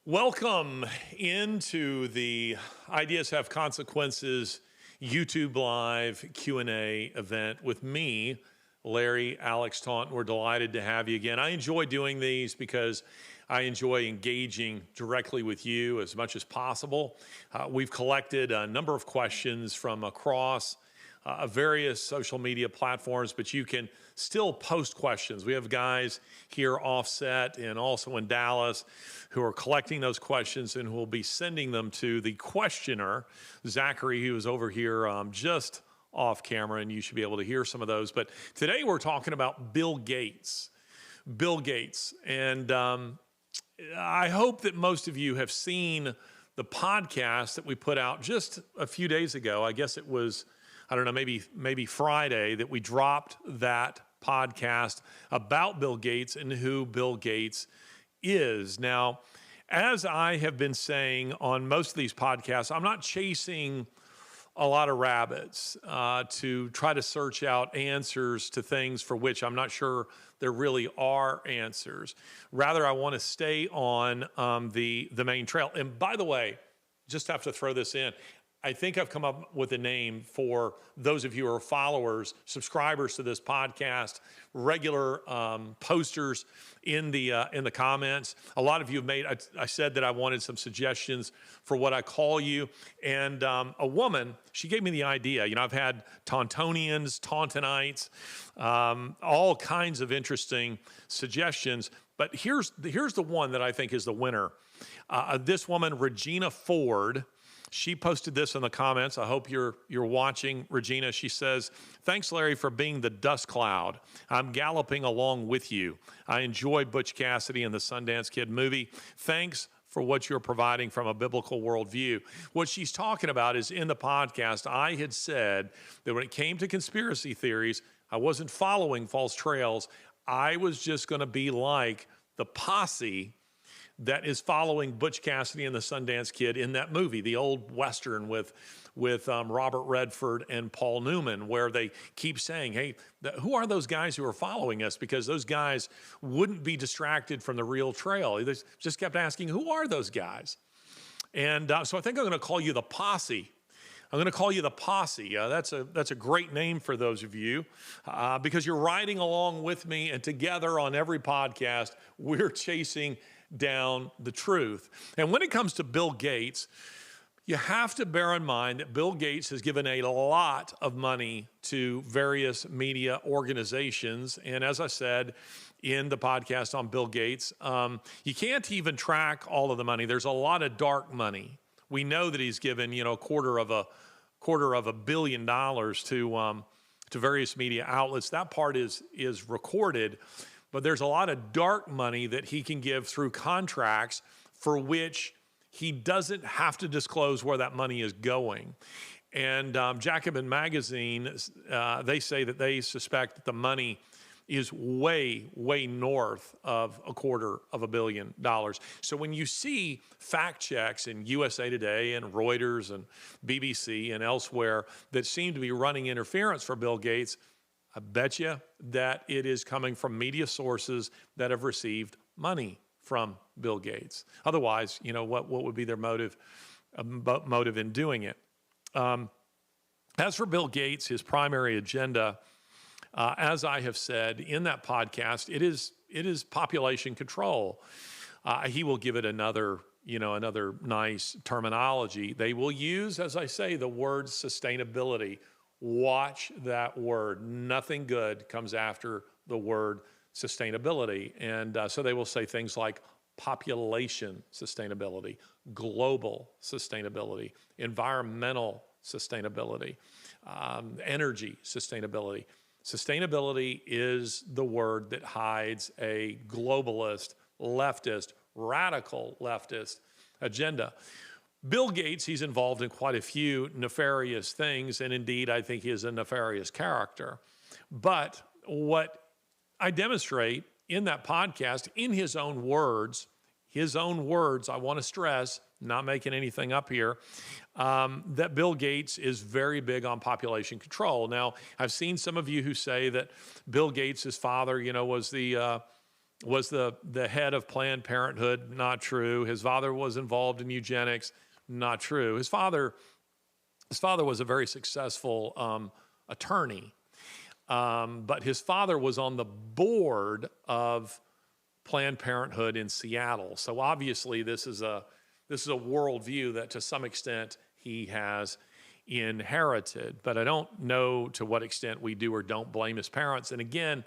Welcome into the Ideas Have Consequences YouTube Live Q&A event with me, Larry Alex Taunton. We're delighted to have you again. I enjoy doing these because I enjoy engaging directly with you as much as possible. We've collected a number of questions from across various social media platforms, but you can still post questions. We have guys here offset and also in Dallas who are collecting those questions and who will be sending them to the questioner, Zachary, who is over here just off camera, and you should be able to hear some of those. But today we're talking about Bill Gates. Bill Gates. And I hope that most of you have seen the podcast that we put out just a few days ago. I guess it was, I don't know, maybe Friday that we dropped that podcast about Bill Gates and who Bill Gates is. Now, as I have been saying on most of these podcasts, I'm not chasing a lot of rabbits to try to search out answers to things for which I'm not sure there really are answers. Rather, I want to stay on the main trail. And by the way, just have to throw this in. I think I've come up with a name for those of you who are followers, subscribers to this podcast, regular posters in the comments. A lot of you have made, I said that I wanted some suggestions for what I call you. And a woman, she gave me the idea. You know, I've had Tauntonians, Tauntonites, all kinds of interesting suggestions. But here's the one that I think is the winner. This woman, Regina Ford, she posted this in the comments. I hope you're watching, Regina. She says, "Thanks, Larry, for being the dust cloud. I'm galloping along with you. I enjoy Butch Cassidy and the Sundance Kid movie. Thanks for what you're providing from a biblical worldview." What she's talking about is in the podcast, I had said that when it came to conspiracy theories, I wasn't following false trails. I was just going to be like the posse that is following Butch Cassidy and the Sundance Kid in that movie, the old Western with Robert Redford and Paul Newman, where they keep saying, hey, who are those guys who are following us? Because those guys wouldn't be distracted from the real trail. They just kept asking, who are those guys? And so I think I'm going to call you the Posse. I'm going to call you the Posse. That's a great name for those of you because you're riding along with me, and together on every podcast, we're chasing down the truth. And when it comes to Bill Gates, you have to bear in mind that Bill Gates has given a lot of money to various media organizations. And as I said in the podcast on Bill Gates, you can't even track all of the money. There's a lot of dark money. We know that he's given, a quarter of $1 billion to various media outlets. That part is recorded. But there's a lot of dark money that he can give through contracts for which he doesn't have to disclose where that money is going. And Jacobin Magazine, they say that they suspect that the money is way, way north of $250 million. So when you see fact checks in USA Today and Reuters and BBC and elsewhere that seem to be running interference for Bill Gates, I bet you that it is coming from media sources that have received money from Bill Gates. Otherwise, what would be their motive in doing it? As for Bill Gates, his primary agenda, as I have said in that podcast, it is population control. He will give it another nice terminology. They will use, as I say, the word sustainability. Watch that word. Nothing good comes after the word sustainability. And so they will say things like population sustainability, global sustainability, environmental sustainability, energy sustainability. Sustainability is the word that hides a globalist, leftist, radical leftist agenda. Bill Gates, he's involved in quite a few nefarious things, and indeed, I think he is a nefarious character. But what I demonstrate in that podcast, in his own words, I want to stress, not making anything up here, that Bill Gates is very big on population control. Now, I've seen some of you who say that Bill Gates' father, was the was the head of Planned Parenthood. Not true. His father was involved in eugenics. Not true. His father was a very successful attorney, but his father was on the board of Planned Parenthood in Seattle. So obviously this is a worldview that to some extent he has inherited, but I don't know to what extent we do or don't blame his parents. And again,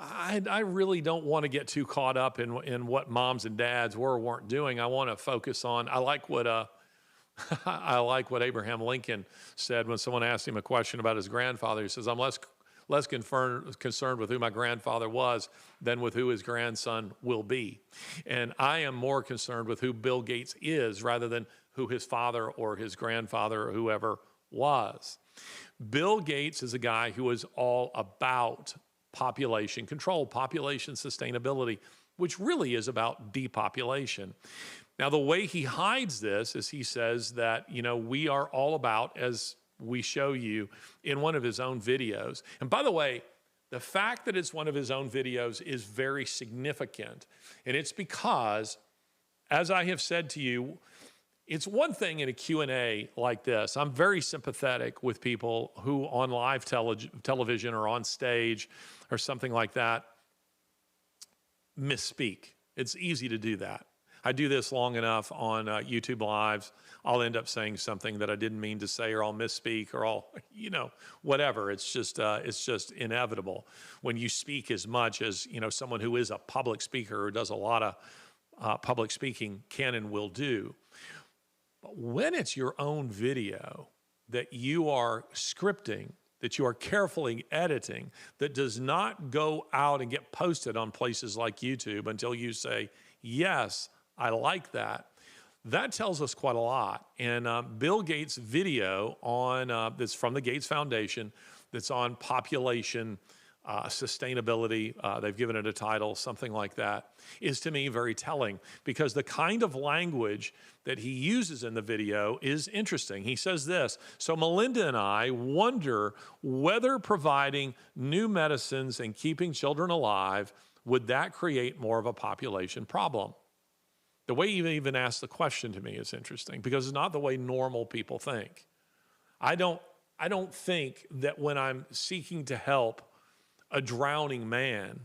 I really don't want to get too caught up in what moms and dads were or weren't doing. I want to focus on, I like what Abraham Lincoln said when someone asked him a question about his grandfather. He says, I'm less concerned with who my grandfather was than with who his grandson will be. And I am more concerned with who Bill Gates is rather than who his father or his grandfather or whoever was. Bill Gates is a guy who is all about population control, population sustainability, which really is about depopulation. Now, the way he hides this is he says that, we are all about, as we show you in one of his own videos. And by the way, the fact that it's one of his own videos is very significant. And it's because, as I have said to you, it's one thing in a Q&A like this. I'm very sympathetic with people who on live television or on stage or something like that misspeak. It's easy to do that. I do this long enough on YouTube Lives. I'll end up saying something that I didn't mean to say, or I'll misspeak, or I'll, whatever. It's just inevitable. When you speak as much as, someone who is a public speaker or does a lot of public speaking can and will do. But when it's your own video that you are scripting, that you are carefully editing, that does not go out and get posted on places like YouTube until you say, yes, I like that, that tells us quite a lot. And Bill Gates' video on that's from the Gates Foundation, that's on population sustainability, they've given it a title, something like that, is to me very telling, because the kind of language that he uses in the video is interesting. He says this: so Melinda and I wonder whether providing new medicines and keeping children alive, would that create more of a population problem? The way he even asked the question to me is interesting, because it's not the way normal people think. I don't think that when I'm seeking to help a drowning man,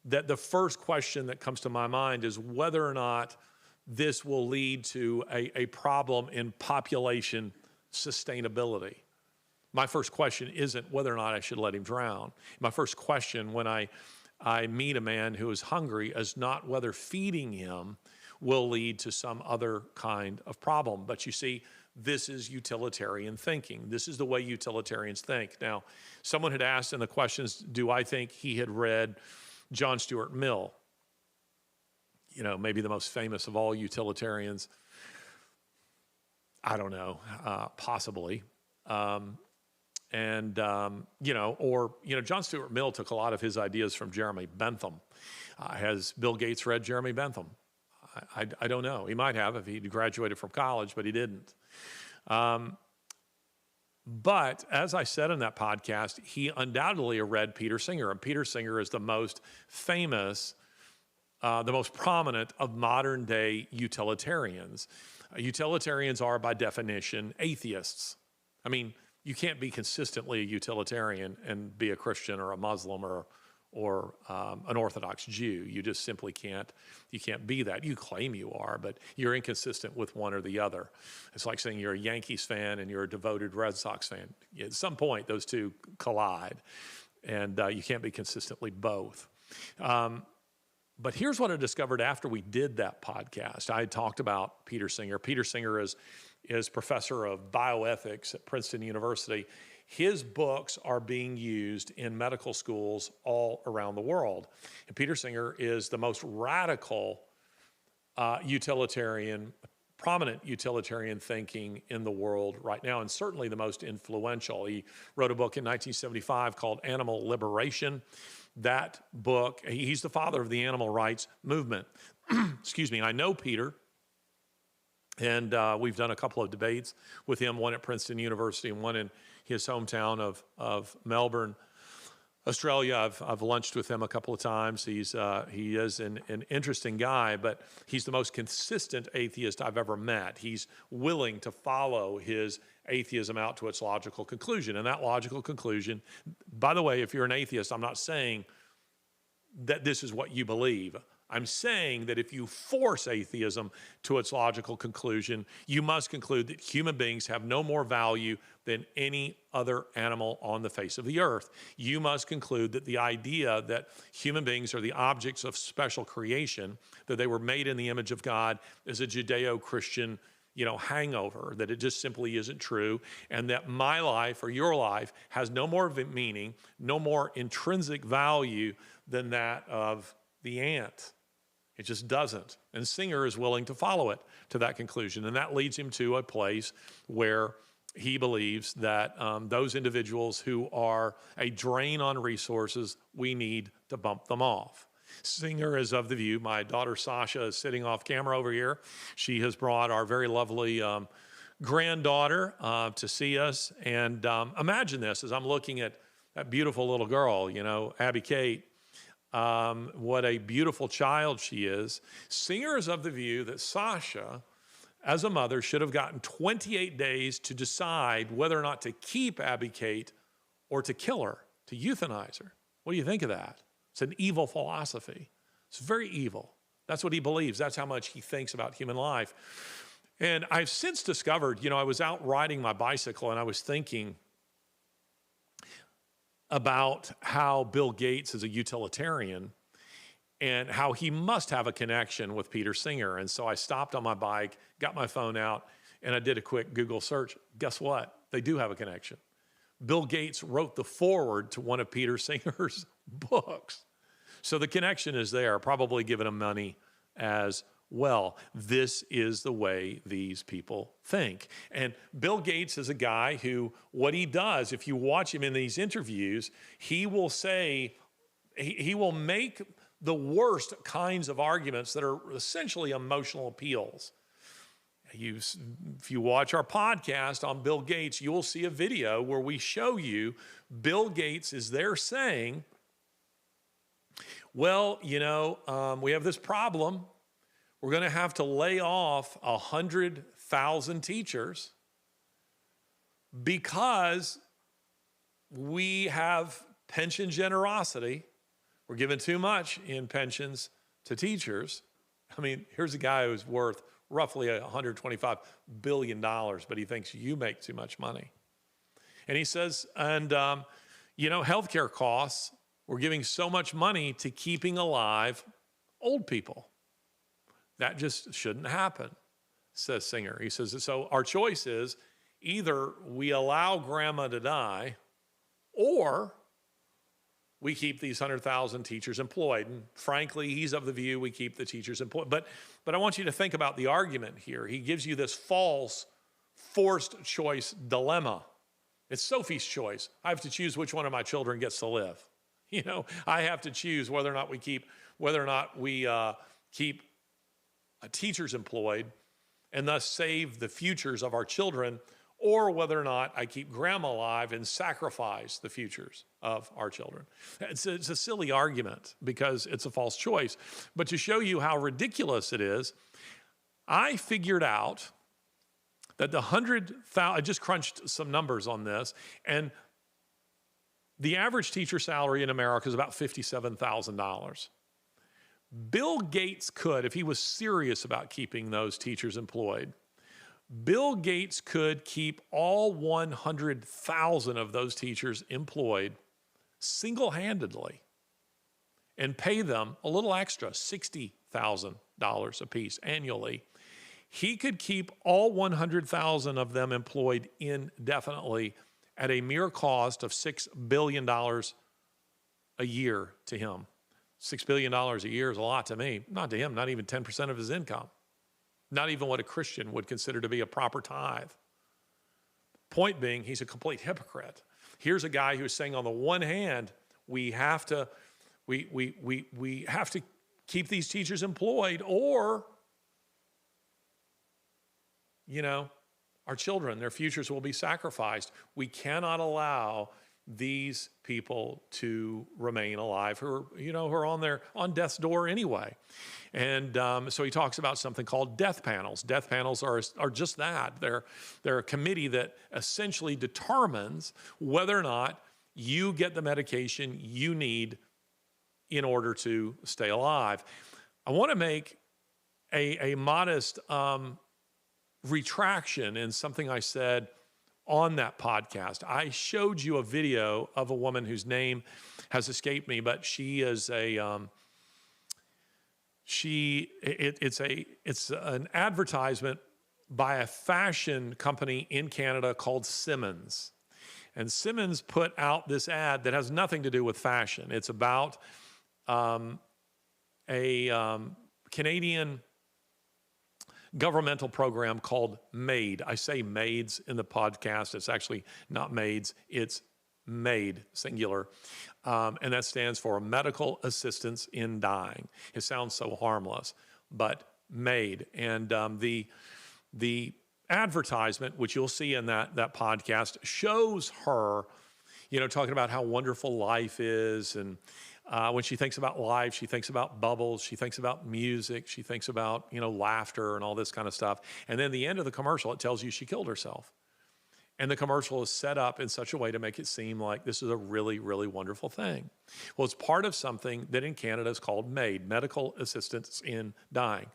that the first question that comes to my mind is whether or not this will lead to a problem in population sustainability. My first question isn't whether or not I should let him drown. My first question when I meet a man who is hungry is not whether feeding him will lead to some other kind of problem. But you see, this is utilitarian thinking. This is the way utilitarians think. Now, someone had asked in the questions, do I think he had read John Stuart Mill? Maybe the most famous of all utilitarians. I don't know, possibly. John Stuart Mill took a lot of his ideas from Jeremy Bentham. Has Bill Gates read Jeremy Bentham? I don't know. He might have if he graduated from college, but he didn't. But as I said in that podcast, he undoubtedly read Peter Singer, and Peter Singer is the most famous, the most prominent of modern day utilitarians. Utilitarians are by definition atheists. I mean, you can't be consistently a utilitarian and be a Christian or a Muslim or an Orthodox Jew. You just simply can't. You can't be that. You claim you are, but you're inconsistent with one or the other. It's like saying you're a Yankees fan and you're a devoted Red Sox fan. At some point, those two collide, and you can't be consistently both. But here's what I discovered after we did that podcast. I had talked about Peter Singer. Peter Singer is professor of bioethics at Princeton University. His books are being used in medical schools all around the world. And Peter Singer is the most radical prominent utilitarian thinking in the world right now, and certainly the most influential. He wrote a book in 1975 called Animal Liberation. That book, he's the father of the animal rights movement. Excuse me, I know Peter. And we've done a couple of debates with him, one at Princeton University and one in his hometown of Melbourne. Australia. I've lunched with him a couple of times. He is an interesting guy, but he's the most consistent atheist I've ever met. He's willing to follow his atheism out to its logical conclusion. And that logical conclusion, by the way, if you're an atheist, I'm not saying that this is what you believe. I'm saying that if you force atheism to its logical conclusion, you must conclude that human beings have no more value than any other animal on the face of the earth. You must conclude that the idea that human beings are the objects of special creation, that they were made in the image of God, is a Judeo-Christian, hangover, that it just simply isn't true, and that my life or your life has no more meaning, no more intrinsic value than that of the ant. It just doesn't. And Singer is willing to follow it to that conclusion. And that leads him to a place where he believes that those individuals who are a drain on resources, we need to bump them off. Singer is of the view, my daughter Sasha is sitting off camera over here. She has brought our very lovely granddaughter to see us. And imagine this, as I'm looking at that beautiful little girl, Abby Kate, what a beautiful child she is. Singer is of the view that Sasha, as a mother, should have gotten 28 days to decide whether or not to keep Abby Kate or to kill her, to euthanize her. What do you think of that? It's an evil philosophy. It's very evil. That's what he believes. That's how much he thinks about human life. And I've since discovered, I was out riding my bicycle and I was thinking about how Bill Gates is a utilitarian and how he must have a connection with Peter Singer. And so I stopped on my bike, got my phone out, and I did a quick Google search. Guess what? They do have a connection. Bill Gates wrote the foreword to one of Peter Singer's books. So the connection is there, probably giving him money as well. This is the way these people think. And Bill Gates is a guy who, what he does, if you watch him in these interviews, he will say, he will make the worst kinds of arguments that are essentially emotional appeals. If you watch our podcast on Bill Gates, you'll see a video where we show you Bill Gates is there saying, well, we have this problem. We're going to have to lay off 100,000 teachers because we have pension generosity. We're giving too much in pensions to teachers. I mean, here's a guy who's worth roughly $125 billion, but he thinks you make too much money. And he says, healthcare costs, we're giving so much money to keeping alive old people. That just shouldn't happen, says Singer. He says, so our choice is either we allow grandma to die or we keep these 100,000 teachers employed. And frankly, he's of the view we keep the teachers employed. But I want you to think about the argument here. He gives you this false, forced choice dilemma. It's Sophie's choice. I have to choose which one of my children gets to live. I have to choose whether or not we keep teachers employed and thus save the futures of our children, or whether or not I keep grandma alive and sacrifice the futures of our children. It's a silly argument because it's a false choice. But to show you how ridiculous it is, I figured out that I just crunched some numbers on this, and the average teacher salary in America is about $57,000. Bill Gates could, if he was serious about keeping those teachers employed, Bill Gates could keep all 100,000 of those teachers employed single-handedly and pay them a little extra, $60,000 apiece annually. He could keep all 100,000 of them employed indefinitely at a mere cost of $6 billion a year to him. $6 billion a year is a lot to me. Not to him, not even 10% of his income. Not even what a Christian would consider to be a proper tithe. Point being, he's a complete hypocrite. Here's a guy who's saying, on the one hand, we have to keep these teachers employed, or, our children, their futures will be sacrificed. We cannot allow these people to remain alive who are, who are on death's door anyway. And so he talks about something called death panels. Death panels are just that. They're a committee that essentially determines whether or not you get the medication you need in order to stay alive. I want to make a modest retraction in something I said on that podcast. I showed you a video of a woman whose name has escaped me, but she is it's an advertisement by a fashion company in Canada called Simmons. And Simmons put out this ad that has nothing to do with fashion. It's about a Canadian governmental program called MAID. I say maids in the podcast. It's actually not maids. It's MAID, singular. And that stands for Medical Assistance in Dying. It sounds so harmless, but MAID. And the advertisement, which you'll see in that podcast, shows her, talking about how wonderful life is. And when she thinks about life, she thinks about bubbles, she thinks about music, she thinks about, laughter and all this kind of stuff. And then the end of the commercial, it tells you she killed herself. And the commercial is set up in such a way to make it seem like this is a really, really wonderful thing. Well, it's part of something that in Canada is called MAID, Medical Assistance in Dying.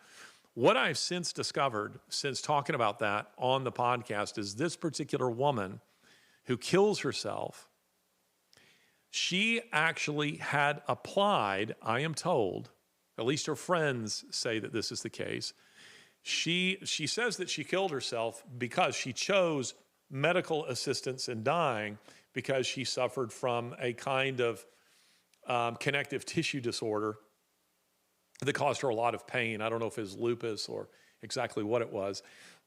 What I've since discovered, since talking about that on the podcast, is this particular woman who kills herself, she actually had applied, I am told, at least her friends say that this is the case. She says that she killed herself because she chose medical assistance in dying because she suffered from a kind of connective tissue disorder that caused her a lot of pain. I don't know if it was lupus or exactly what it was,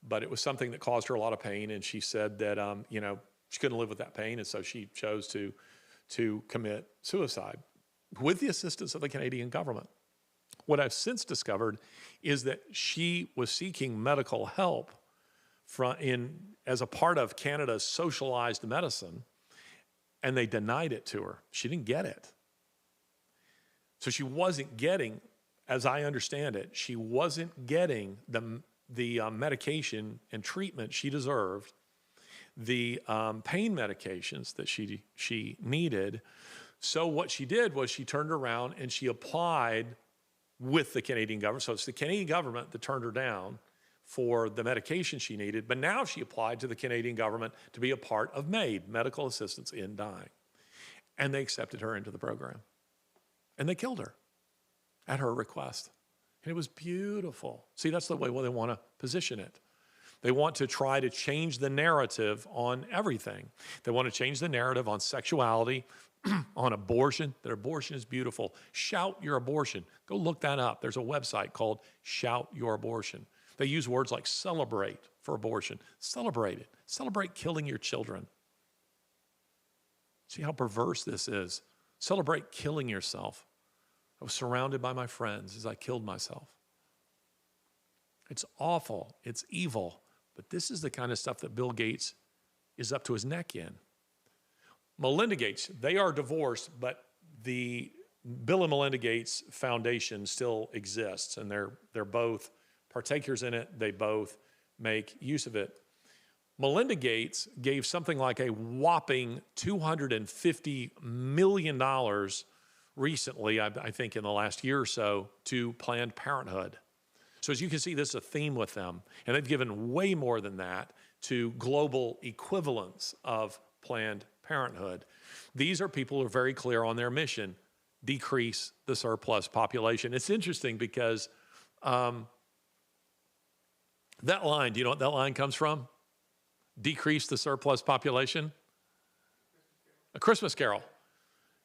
but it was something that caused her a lot of pain. And she said that, she couldn't live with that pain. And so she chose to commit suicide with the assistance of the Canadian government. What I've since discovered is that she was seeking medical help as a part of Canada's socialized medicine, and they denied it to her. She didn't get it. So she wasn't getting, as I understand it, she wasn't getting the medication and treatment she deserved, the pain medications that she needed. So what she did was she turned around and she applied with the Canadian government. So it's the Canadian government that turned her down for the medication she needed, but now she applied to the Canadian government to be a part of MAID, Medical Assistance in Dying. And they accepted her into the program. And they killed her at her request. And it was beautiful. See, that's the way they want to position it. They want to try to change the narrative on everything. They want to change the narrative on sexuality, on abortion, that abortion is beautiful. Shout your abortion. Go look that up. There's a website called Shout Your Abortion. They use words like celebrate for abortion. Celebrate it. Celebrate killing your children. See how perverse this is. Celebrate killing yourself. I was surrounded by my friends as I killed myself. It's awful. It's evil. But this is the kind of stuff that Bill Gates is up to his neck in. Melinda Gates, they are divorced, but the Bill and Melinda Gates Foundation still exists, and they're both partakers in it. They both make use of it. Melinda Gates gave something like a whopping $250 million recently, I think in the last year or so, to Planned Parenthood. So as you can see, this is a theme with them. And they've given way more than that to global equivalents of Planned Parenthood. These are people who are very clear on their mission: decrease the surplus population. It's interesting because that line, do you know what that line comes from? Decrease the surplus population? A Christmas Carol.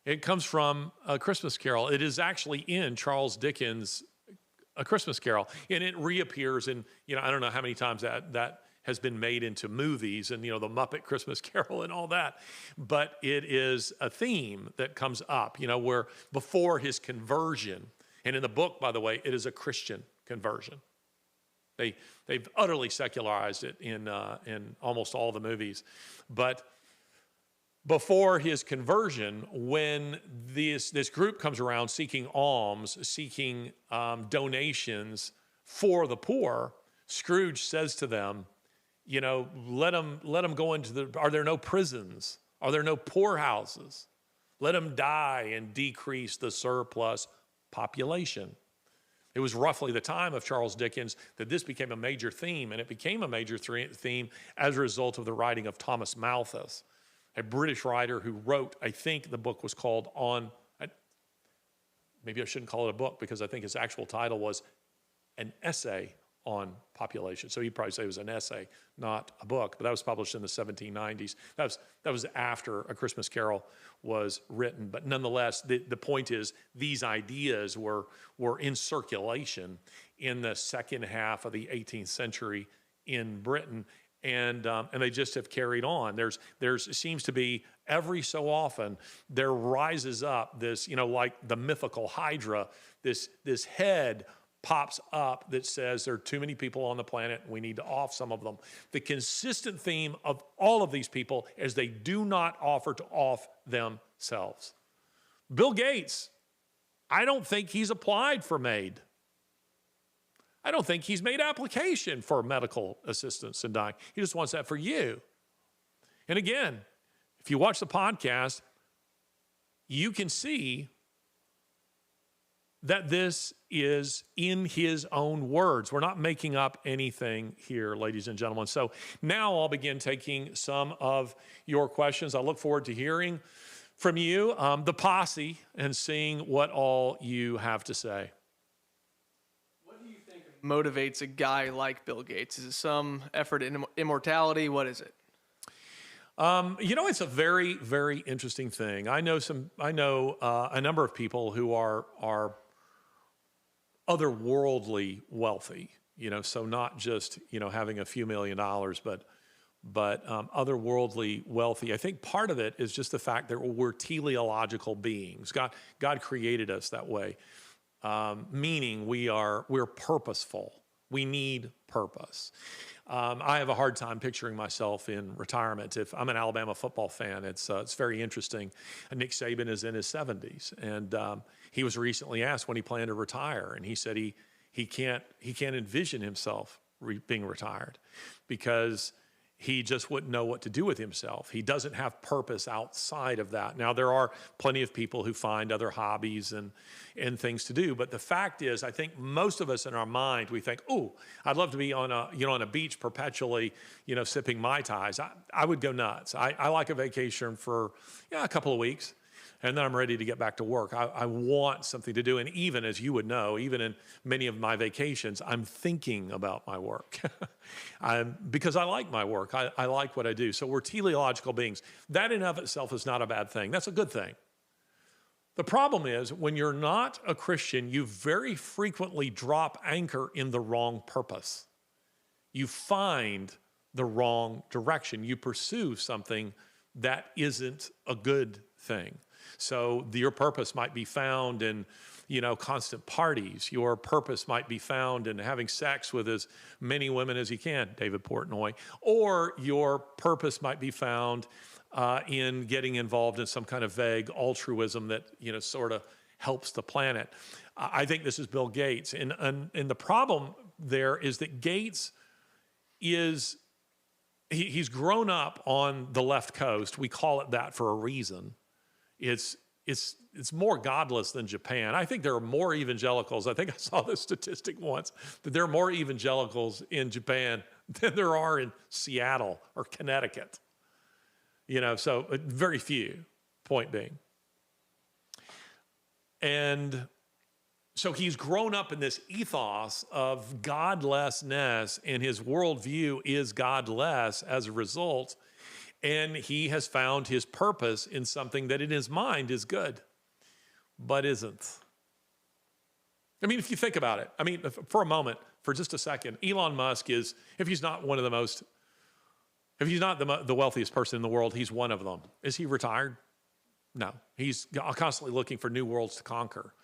It comes from A Christmas Carol. It is actually in Charles Dickens' A Christmas Carol. And it reappears in, I don't know how many times that has been made into movies and, the Muppet Christmas Carol and all that. But it is a theme that comes up, where before his conversion, and in the book, by the way, it is a Christian conversion. They've utterly secularized it in almost all the movies. But before his conversion, when this group comes around seeking alms, seeking donations for the poor, Scrooge says to them, you know, let them go into the, are there no prisons? Are there no poorhouses? Let them die and decrease the surplus population. It was roughly the time of Charles Dickens that this became a major theme, and it became a major theme as a result of the writing of Thomas Malthus, a British writer who wrote, I think the book was called maybe I shouldn't call it a book because I think his actual title was An Essay on Population. So you'd probably say it was an essay, not a book, but that was published in the 1790s. That was after A Christmas Carol was written. But nonetheless, the point is these ideas were in circulation in the second half of the 18th century in Britain, and they just have carried on. There seems to be every so often there rises up this, you know, like the mythical Hydra, this head pops up that says there are too many people on the planet and we need to off some of them. The consistent theme of all of these people is they do not offer to off themselves. Bill Gates, I don't think he's applied for MAID. I don't think he's made application for medical assistance in dying. He just wants that for you. And again, if you watch the podcast, you can see that this is in his own words. We're not making up anything here, ladies and gentlemen. So now I'll begin taking some of your questions. I look forward to hearing from you, the Posse, and seeing what all you have to say. What do you think motivates a guy like Bill Gates? Is it some effort in immortality? What is it? You know, it's a very, very interesting thing. I know a number of people who are otherworldly wealthy, you know, so not just, you know, having a few $1 million, but otherworldly wealthy. I think part of it is just the fact that we're teleological beings. God created us that way, meaning we're purposeful. We need purpose. I have a hard time picturing myself in retirement. If I'm an Alabama football fan, it's very interesting. Nick Saban is in his 70s, and he was recently asked when he planned to retire, and he said he can't envision himself being retired because he just wouldn't know what to do with himself. He doesn't have purpose outside of that. Now, there are plenty of people who find other hobbies and things to do, but the fact is, I think most of us in our mind, we think, oh, I'd love to be on a beach perpetually, you know, sipping Mai Tais. I would go nuts. I like a vacation for a couple of weeks, and then I'm ready to get back to work. I want something to do, and even, as you would know, even in many of my vacations, I'm thinking about my work because I like my work. I like what I do. So we're teleological beings. That in of itself is not a bad thing. That's a good thing. The problem is when you're not a Christian, you very frequently drop anchor in the wrong purpose. You find the wrong direction. You pursue something that isn't a good thing. So your purpose might be found in, you know, constant parties. Your purpose might be found in having sex with as many women as you can, David Portnoy. Or your purpose might be found in getting involved in some kind of vague altruism that, you know, sort of helps the planet. I think this is Bill Gates. And the problem there is that Gates he's grown up on the left coast. We call it that for a reason. It's more godless than Japan. I think there are more evangelicals. I think I saw this statistic once that there are more evangelicals in Japan than there are in Seattle or Connecticut. You know, so very few, point being. And so he's grown up in this ethos of godlessness, and his worldview is godless as a result. And he has found his purpose in something that in his mind is good, but isn't. I mean, if you think about it, I mean, for a moment, for just a second, Elon Musk is, if he's not the wealthiest person in the world, he's one of them. Is he retired? No. He's constantly looking for new worlds to conquer.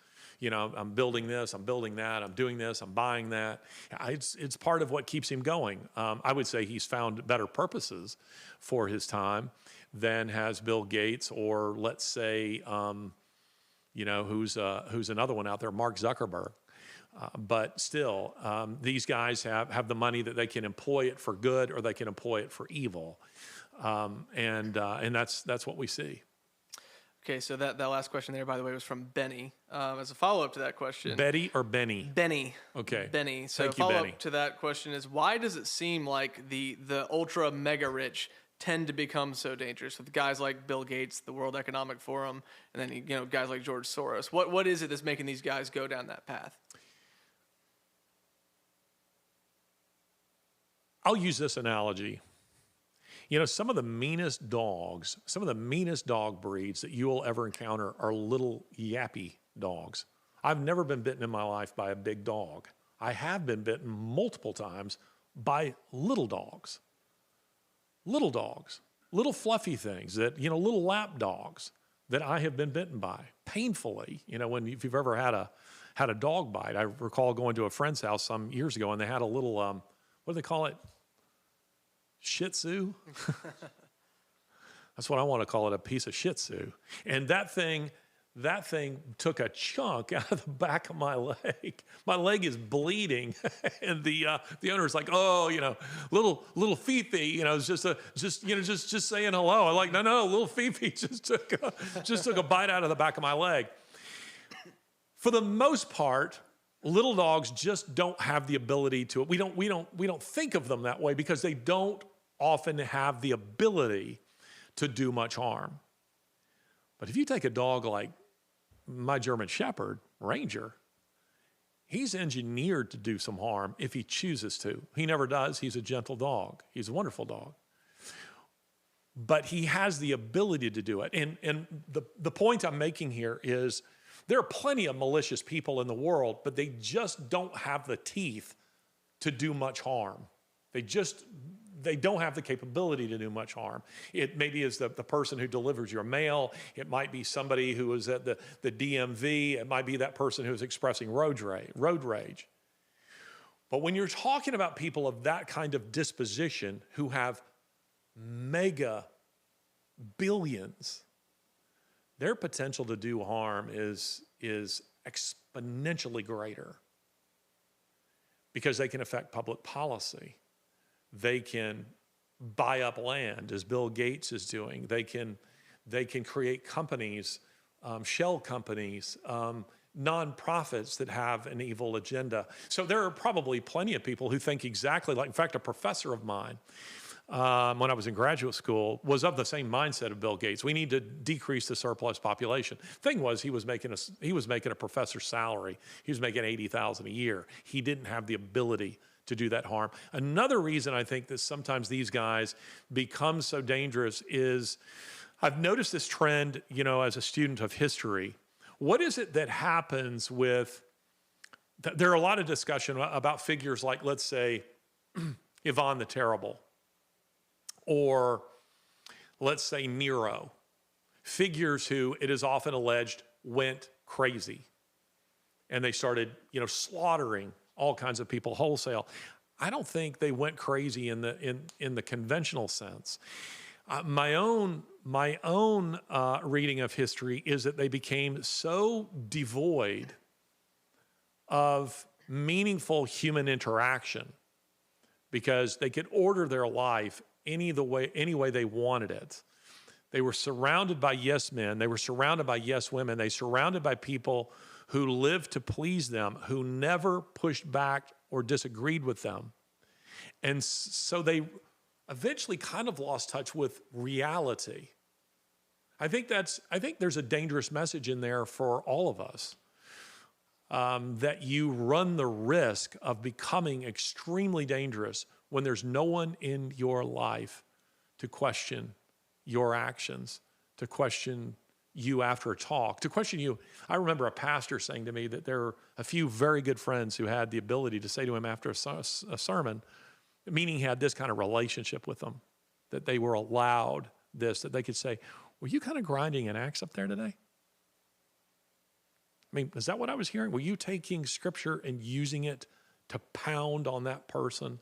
I'm building this, I'm building that, I'm doing this, I'm buying that. It's part of what keeps him going. I would say he's found better purposes for his time than has Bill Gates, or let's say, who's another one out there, Mark Zuckerberg. But still, these guys have the money that they can employ it for good, or they can employ it for evil, and that's what we see. Okay, so that last question there, by the way, was from Benny. As a follow-up to that question. Betty or Benny? Benny. Okay. Benny. So Thank you, follow-up Benny. to that question is, why does it seem like the ultra mega rich tend to become so dangerous, with guys like Bill Gates, the World Economic Forum, and then guys like George Soros? What is it that's making these guys go down that path? I'll use this analogy. Some of the meanest dogs, some of the meanest dog breeds that you will ever encounter are little yappy dogs. I've never been bitten in my life by a big dog. I have been bitten multiple times by little dogs, little fluffy things that, little lap dogs that I have been bitten by painfully. If you've ever had a dog bite. I recall going to a friend's house some years ago, and they had a little, what do they call it? Shih Tzu? That's what I want to call it, a piece of Shih Tzu. And that thing took a chunk out of the back of my leg. My leg is bleeding, and the owner's like, "Oh, little Fifi, just saying hello." I'm like, "No, little Fifi just took a bite out of the back of my leg." For the most part, little dogs just don't have the ability to. We don't think of them that way because they don't often have the ability to do much harm. But if you take a dog like my German Shepherd, Ranger, he's engineered to do some harm if he chooses to. He never does. He's a gentle dog. He's a wonderful dog. But he has the ability to do it. And the point I'm making here is there are plenty of malicious people in the world, but they just don't have the teeth to do much harm. They don't have the capability to do much harm. It maybe is the person who delivers your mail. It might be somebody who is at the DMV. It might be that person who's expressing road rage. But when you're talking about people of that kind of disposition who have mega billions, their potential to do harm is exponentially greater because they can affect public policy. They can buy up land, as Bill Gates is doing. They can create companies, shell companies, nonprofits that have an evil agenda. So there are probably plenty of people who think exactly like, in fact, a professor of mine, when I was in graduate school, was of the same mindset of Bill Gates. We need to decrease the surplus population. Thing was, he was making a professor's salary. He was making $80,000 a year. He didn't have the ability to do that harm. Another reason I think that sometimes these guys become so dangerous is I've noticed this trend, as a student of history. What is it that happens with, there are a lot of discussion about figures like, let's say, Ivan the Terrible, or let's say Nero, figures who it is often alleged went crazy. And they started, slaughtering all kinds of people wholesale. I don't think they went crazy in the conventional sense. My own reading of history is that they became so devoid of meaningful human interaction because they could order their life any way they wanted it. They were surrounded by yes men. They were surrounded by yes women. They were surrounded by people who lived to please them, who never pushed back or disagreed with them. And so they eventually kind of lost touch with reality. I think there's a dangerous message in there for all of us, that you run the risk of becoming extremely dangerous when there's no one in your life to question your actions, to question you after a talk, to question you. I remember a pastor saying to me that there are a few very good friends who had the ability to say to him after a sermon, meaning he had this kind of relationship with them, that they were allowed this, that they could say, "Were you kind of grinding an axe up there today?" I mean, is that what I was hearing? Were you taking scripture and using it to pound on that person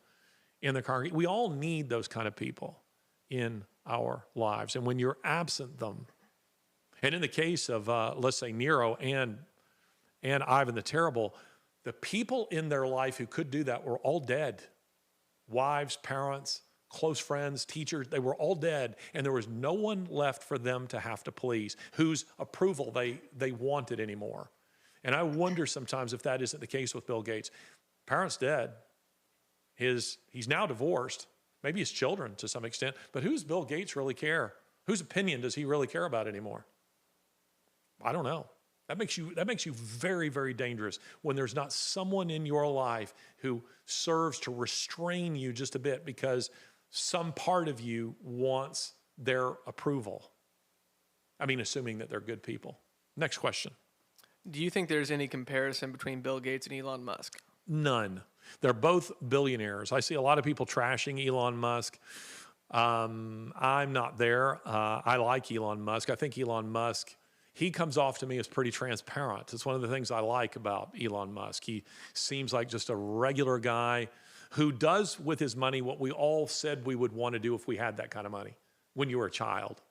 in the congregation? We all need those kind of people in our lives. And when you're absent them, and in the case of, let's say, Nero and Ivan the Terrible, the people in their life who could do that were all dead. Wives, parents, close friends, teachers, they were all dead. And there was no one left for them to have to please, whose approval they wanted anymore. And I wonder sometimes if that isn't the case with Bill Gates. Parents dead. He's now divorced. Maybe his children to some extent. But who's Bill Gates really care? Whose opinion does he really care about anymore? I don't know. That makes you very, very dangerous when there's not someone in your life who serves to restrain you just a bit because some part of you wants their approval. I mean, assuming that they're good people. Next question. Do you think there's any comparison between Bill Gates and Elon Musk? None. They're both billionaires. I see a lot of people trashing Elon Musk. I'm not there. I like Elon Musk. I think Elon Musk, he comes off to me as pretty transparent. It's one of the things I like about Elon Musk. He seems like just a regular guy who does with his money what we all said we would want to do if we had that kind of money when you were a child.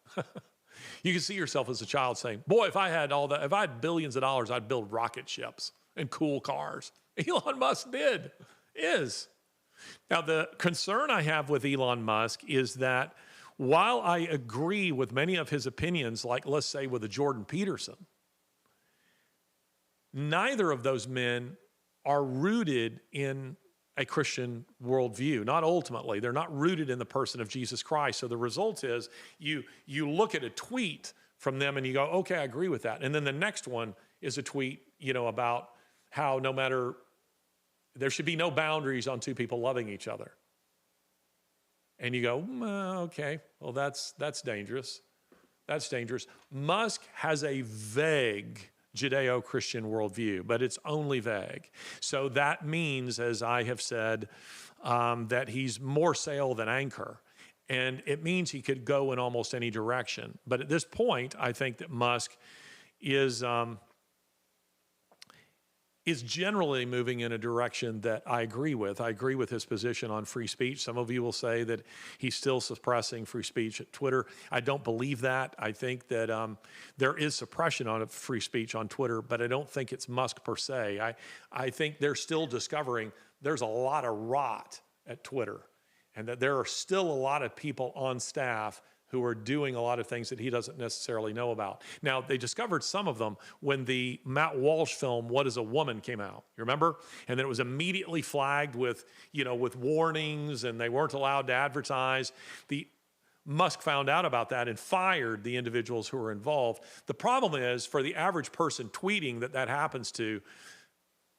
You can see yourself as a child saying, boy, if I had billions of dollars, I'd build rocket ships and cool cars. Elon Musk is. Now, the concern I have with Elon Musk is that while I agree with many of his opinions, like let's say with a Jordan Peterson, neither of those men are rooted in a Christian worldview. Not ultimately. They're not rooted in the person of Jesus Christ. So the result is you look at a tweet from them and you go, okay, I agree with that. And then the next one is a tweet, about how there should be no boundaries on two people loving each other. And you go, okay, well, that's dangerous. That's dangerous. Musk has a vague Judeo-Christian worldview, but it's only vague. So that means, as I have said, that he's more sail than anchor. And it means he could go in almost any direction. But at this point, I think that Musk is generally moving in a direction that I agree with. I agree with his position on free speech. Some of you will say that he's still suppressing free speech at Twitter. I don't believe that. I think that there is suppression on free speech on Twitter, but I don't think it's Musk per se. I think they're still discovering there's a lot of rot at Twitter and that there are still a lot of people on staff who are doing a lot of things that he doesn't necessarily know about. Now, they discovered some of them when the Matt Walsh film, What is a Woman, came out. You remember? And then it was immediately flagged with warnings, and they weren't allowed to advertise. Musk found out about that and fired the individuals who were involved. The problem is, for the average person tweeting that happens to,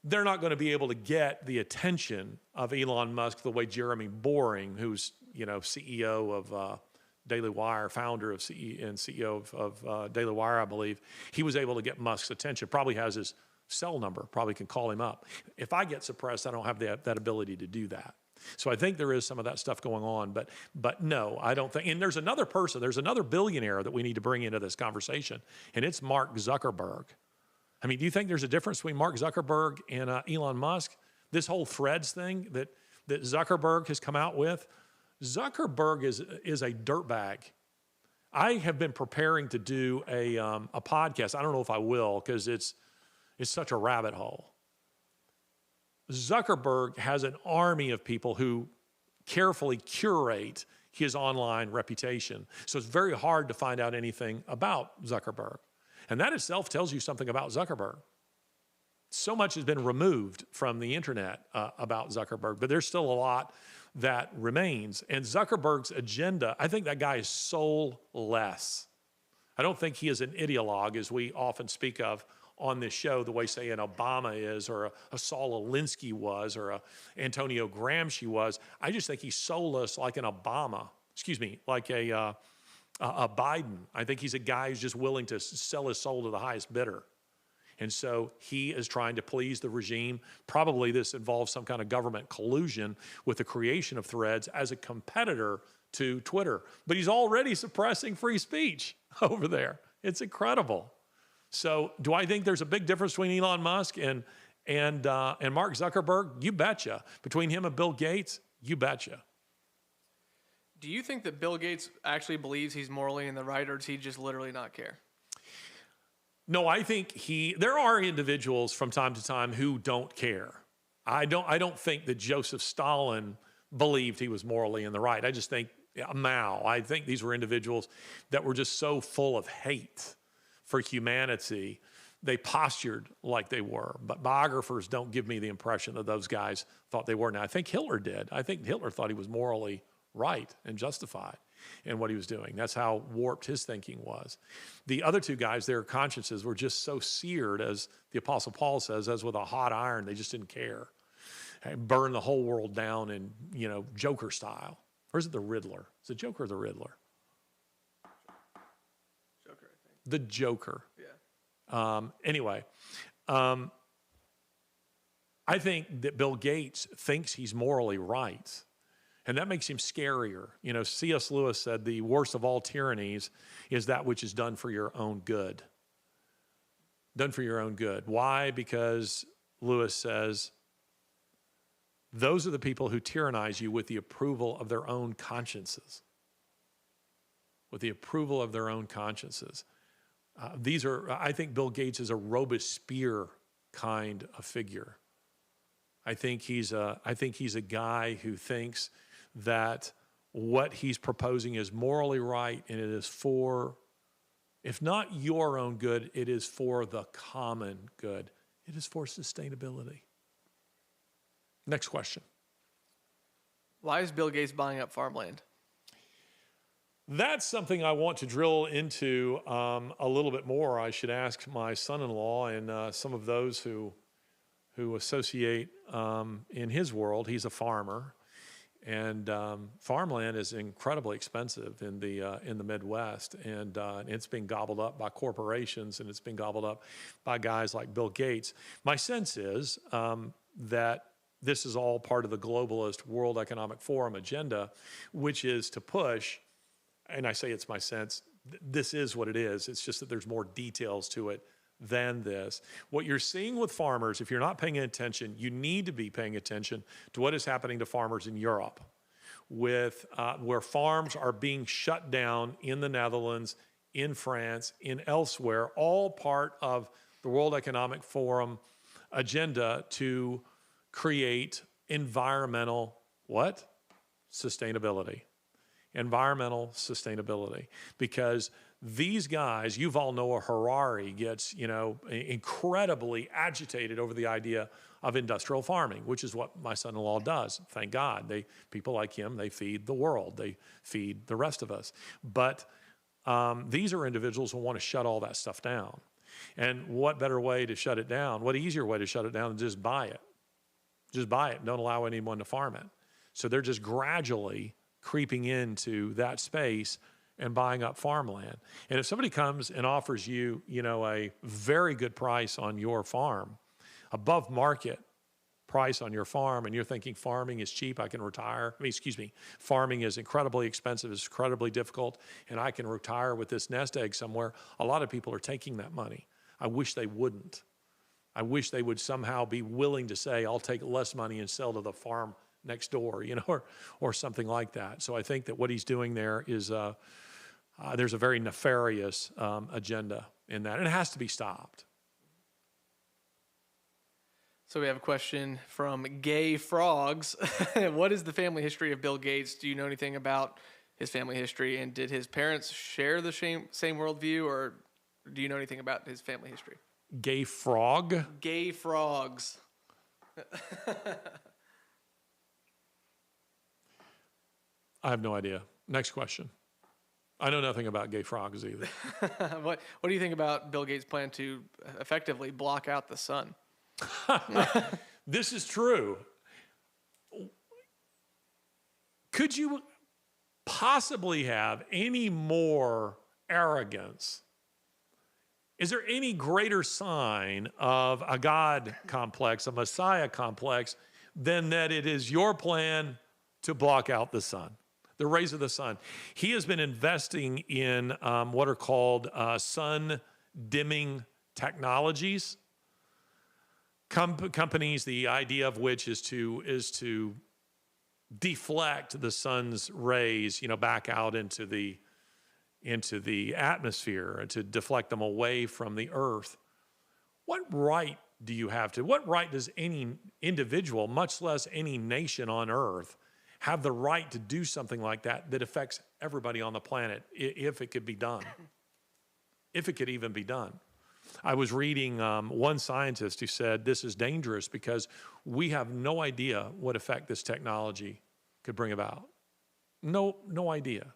they're not going to be able to get the attention of Elon Musk the way Jeremy Boring, who's CEO of Daily Wire, founder of and CEO of Daily Wire, I believe, he was able to get Musk's attention. Probably has his cell number, probably can call him up. If I get suppressed, I don't have that ability to do that. So I think there is some of that stuff going on, but no, I don't think. And there's another billionaire that we need to bring into this conversation, and it's Mark Zuckerberg. I mean, do you think there's a difference between Mark Zuckerberg and Elon Musk? This whole Threads thing that Zuckerberg has come out with, Zuckerberg is a dirtbag. I have been preparing to do a podcast. I don't know if I will because it's such a rabbit hole. Zuckerberg has an army of people who carefully curate his online reputation. So it's very hard to find out anything about Zuckerberg. And that itself tells you something about Zuckerberg. So much has been removed from the internet about Zuckerberg, but there's still a lot that remains. And Zuckerberg's agenda, I think that guy is soulless. I don't think he is an ideologue, as we often speak of on this show, the way, say, an Obama is, or a Saul Alinsky was, or a Antonio Gramsci was. I just think he's soulless like an Obama, like a Biden. I think he's a guy who's just willing to sell his soul to the highest bidder. And so he is trying to please the regime. Probably this involves some kind of government collusion with the creation of Threads as a competitor to Twitter. But he's already suppressing free speech over there. It's incredible. So do I think there's a big difference between Elon Musk and Mark Zuckerberg? You betcha. Between him and Bill Gates? You betcha. Do you think that Bill Gates actually believes he's morally in the right, or does he just literally not care? No, I think there are individuals from time to time who don't care. I don't think that Joseph Stalin believed he was morally in the right. I just think Mao. I think these were individuals that were just so full of hate for humanity. They postured like they were, but biographers don't give me the impression that those guys thought they were. Now, I think Hitler did. I think Hitler thought he was morally right and justified in what he was doing. That's how warped his thinking was. The other two guys, their consciences were just so seared, as the Apostle Paul says, as with a hot iron. They just didn't care. And burn the whole world down in, Joker style. Or is it the Riddler? Is it Joker or the Riddler? Joker, I think. The Joker. Yeah. Anyway, I think that Bill Gates thinks he's morally right. And that makes him scarier. C.S. Lewis said the worst of all tyrannies is that which is done for your own good. Done for your own good. Why? Because Lewis says, those are the people who tyrannize you with the approval of their own consciences. With the approval of their own consciences. I think Bill Gates is a Robespierre kind of figure. I think he's a guy who thinks that what he's proposing is morally right, and it is for, if not your own good, it is for the common good. It is for sustainability. Next question. Why is Bill Gates buying up farmland? That's something I want to drill into a little bit more. I should ask my son-in-law and some of those who associate in his world. He's a farmer, and farmland is incredibly expensive in the Midwest, and it's being gobbled up by corporations, and it's being gobbled up by guys like Bill Gates. My sense is that this is all part of the globalist World Economic Forum agenda, which is to push, and I say it's my sense, this is what it is. It's just that there's more details to it than this. What you're seeing with farmers, if you're not paying attention, you need to be paying attention to what is happening to farmers in Europe, where farms are being shut down in the Netherlands, in France, in elsewhere, all part of the World Economic Forum agenda to create environmental what? Sustainability. Environmental sustainability. Because these guys, Yuval Noah Harari gets, incredibly agitated over the idea of industrial farming, which is what my son-in-law does. Thank God. People like him, they feed the world. They feed the rest of us. But these are individuals who want to shut all that stuff down. And what better way to shut it down? What easier way to shut it down than just buy it? Just buy it and don't allow anyone to farm it. So they're just gradually creeping into that space and buying up farmland. And if somebody comes and offers you, a very good price on your farm, above market price on your farm, and you're thinking farming is cheap, I can retire. Farming is incredibly expensive, it's incredibly difficult, and I can retire with this nest egg somewhere. A lot of people are taking that money. I wish they wouldn't. I wish they would somehow be willing to say, I'll take less money and sell to the farm next door, or something like that. So I think that what he's doing there is, there's a very nefarious agenda in that, and it has to be stopped. So we have a question from Gay Frogs. What is the family history of Bill Gates? Do you know anything about his family history, and did his parents share the same worldview, or do you know anything about his family history? Gay frog? Gay Frogs. I have no idea. Next question. I know nothing about gay frogs either. What do you think about Bill Gates' plan to effectively block out the sun? This is true. Could you possibly have any more arrogance? Is there any greater sign of a God complex, a Messiah complex, than that it is your plan to block out the sun, the rays of the sun? He has been investing in what are called sun dimming technologies, companies, the idea of which is to deflect the sun's rays, back out into the atmosphere and to deflect them away from the earth. What right do you have to? What right does any individual, much less any nation on earth, have the right to do something like that that affects everybody on the planet, if it could be done? If it could even be done. I was reading one scientist who said this is dangerous because we have no idea what effect this technology could bring about. No idea.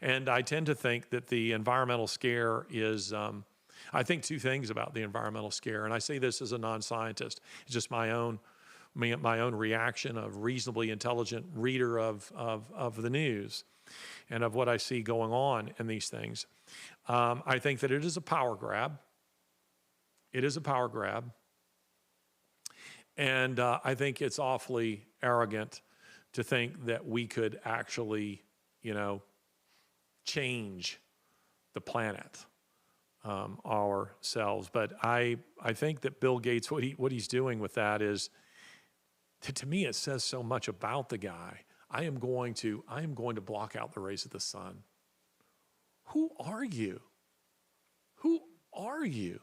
And I tend to think that the environmental scare is, I think two things about the environmental scare, and I say this as a non-scientist. It's just my own reaction of reasonably intelligent reader of the news and of what I see going on in these things. I think that it is a power grab. It is a power grab. And I think it's awfully arrogant to think that we could actually, change the planet ourselves. But I think that Bill Gates, what he's doing with that is, to me, it says so much about the guy. I am going to block out the rays of the sun. Who are you? Who are you?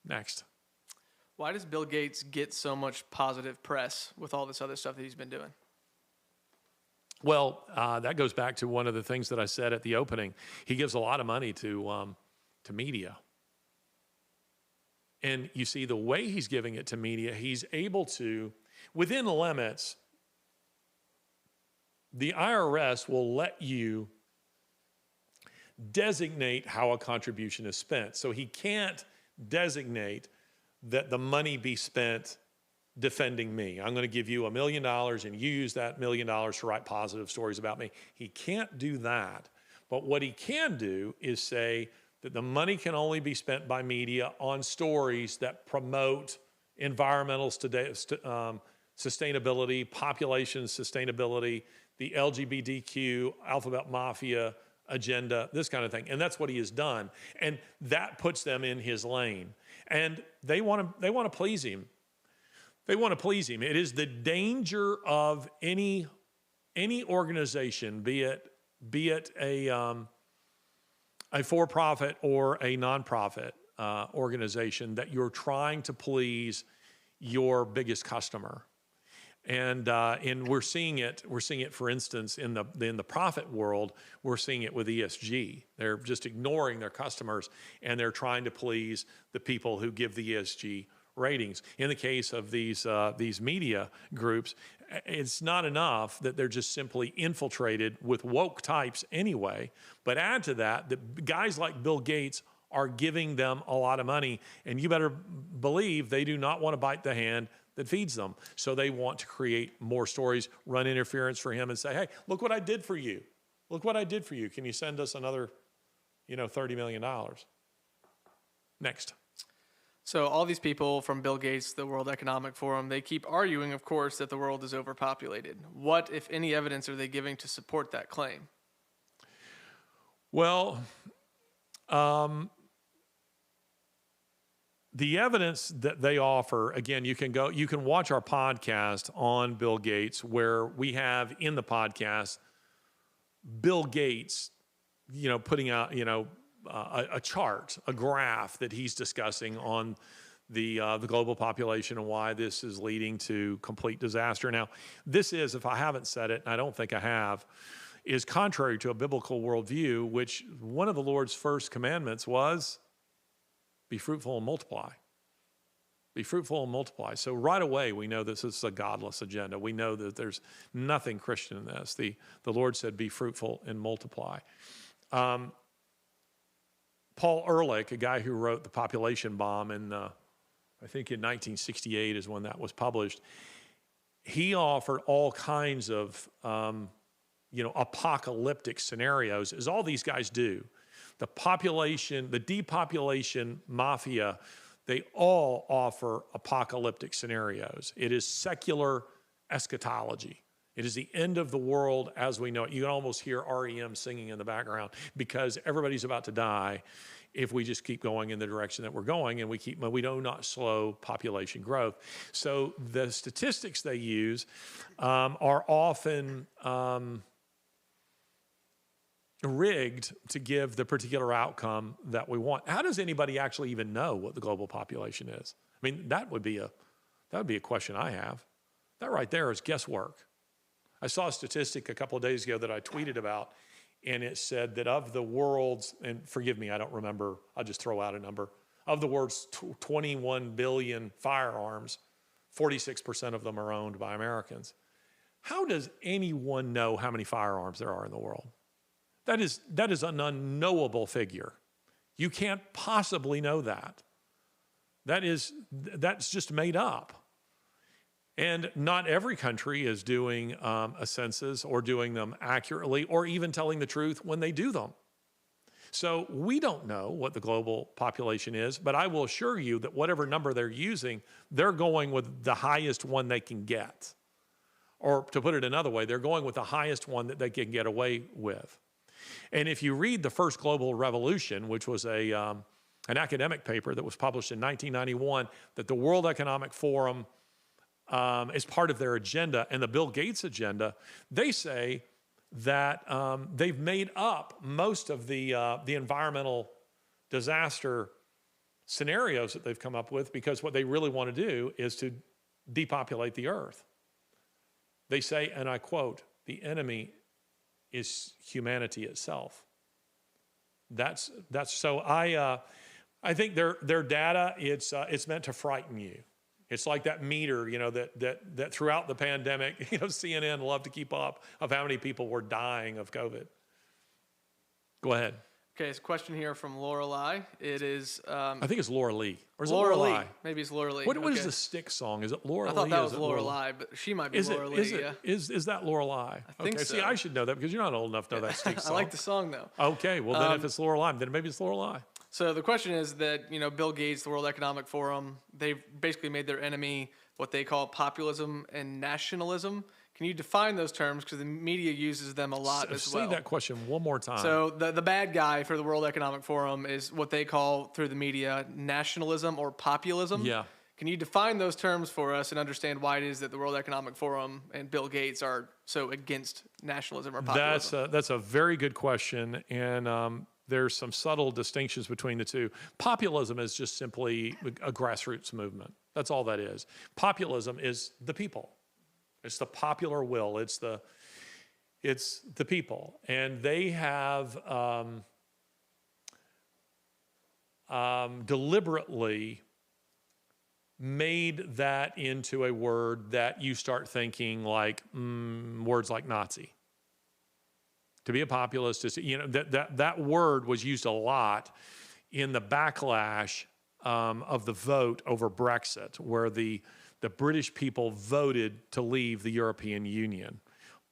Next. Why does Bill Gates get so much positive press with all this other stuff that he's been doing? Well, that goes back to one of the things that I said at the opening. He gives a lot of money to media. And you see, the way he's giving it to media, he's able to, within the limits, the IRS will let you designate how a contribution is spent. So he can't designate that the money be spent defending me. I'm going to give you $1 million and you use that $1 million to write positive stories about me. He can't do that. But what he can do is say that the money can only be spent by media on stories that promote environmental sustainability, population sustainability, the LGBTQ, alphabet mafia agenda, this kind of thing. And that's what he has done. And that puts them in his lane. And they want to please him. They want to please him. It is the danger of any organization, be it a for-profit or a nonprofit organization, that you're trying to please your biggest customer. And we're seeing it. We're seeing it, for instance, in the profit world. We're seeing it with ESG. They're just ignoring their customers, and they're trying to please the people who give the ESG ratings. In the case of these media groups, it's not enough that they're just simply infiltrated with woke types anyway. But add to that, that guys like Bill Gates are giving them a lot of money, and you better believe they do not want to bite the hand that feeds them. So they want to create more stories, run interference for him, and say, hey, look what I did for you. Look what I did for you. Can you send us another, $30 million? Next. So all these people from Bill Gates, the World Economic Forum, they keep arguing, of course, that the world is overpopulated. What, if any, evidence are they giving to support that claim? Well, the evidence that they offer, again, you can watch our podcast on Bill Gates, where we have in the podcast Bill Gates, putting out, a chart, a graph that he's discussing on the global population and why this is leading to complete disaster. Now, this is, if I haven't said it, and I don't think I have, is contrary to a biblical worldview, which one of the Lord's first commandments was, be fruitful and multiply. Be fruitful and multiply. So right away, we know this is a godless agenda. We know that there's nothing Christian in this. The Lord said, be fruitful and multiply. Paul Ehrlich, a guy who wrote The Population Bomb I think in 1968 is when that was published, he offered all kinds of, apocalyptic scenarios, as all these guys do. The depopulation mafia, they all offer apocalyptic scenarios. It is secular eschatology. It is the end of the world as we know it. You can almost hear REM singing in the background because everybody's about to die if we just keep going in the direction that we're going, and we do not slow population growth. So the statistics they use are often rigged to give the particular outcome that we want. How does anybody actually even know what the global population is? I mean, that would be a question I have. That right there is guesswork. I saw a statistic a couple of days ago that I tweeted about, and it said that of the world's, and forgive me, I don't remember, I'll just throw out a number, of the world's 21 billion firearms, 46% of them are owned by Americans. How does anyone know how many firearms there are in the world? That is an unknowable figure. You can't possibly know that. That's just made up. And not every country is doing a census or doing them accurately or even telling the truth when they do them. So we don't know what the global population is, but I will assure you that whatever number they're using, they're going with the highest one they can get. Or to put it another way, they're going with the highest one that they can get away with. And if you read the first global revolution, which was an academic paper that was published in 1991, that the World Economic Forum is part of their agenda and the Bill Gates agenda, they say that they've made up most of the environmental disaster scenarios that they've come up with because what they really want to do is to depopulate the earth. They say, and I quote, "The enemy is humanity itself." That's so I think their data, it's meant to frighten you. It's like that meter, that throughout the pandemic, CNN loved to keep up of how many people were dying of COVID. Go ahead. Okay, it's a question here from Lorelei. It is... I think it's Laura Lee. Or is Laura it Lorelei? Lee. Maybe it's Laura Lee. What is the Styx song? Is it Laura Lee? I thought that was Lorelei, but she might be Laura Lee. Is that Lorelei? I think so. See, I should know that because you're not old enough to know that Styx song. I like the song, though. Okay, well, then if it's Lorelei, then maybe it's Lorelei. So the question is that, Bill Gates, the World Economic Forum, they've basically made their enemy what they call populism and nationalism. Can you define those terms? Because the media uses them a lot as well. Say that question one more time. So the bad guy for the World Economic Forum is what they call through the media nationalism or populism. Yeah. Can you define those terms for us and understand why it is that the World Economic Forum and Bill Gates are so against nationalism or populism? That's a very good question, and there's some subtle distinctions between the two. Populism is just simply a grassroots movement. That's all that is. Populism is the people. It's the popular will. It's the people, and they have deliberately made that into a word that you start thinking like words like Nazi. To be a populist is, that word was used a lot in the backlash of the vote over Brexit, where the British people voted to leave the European Union.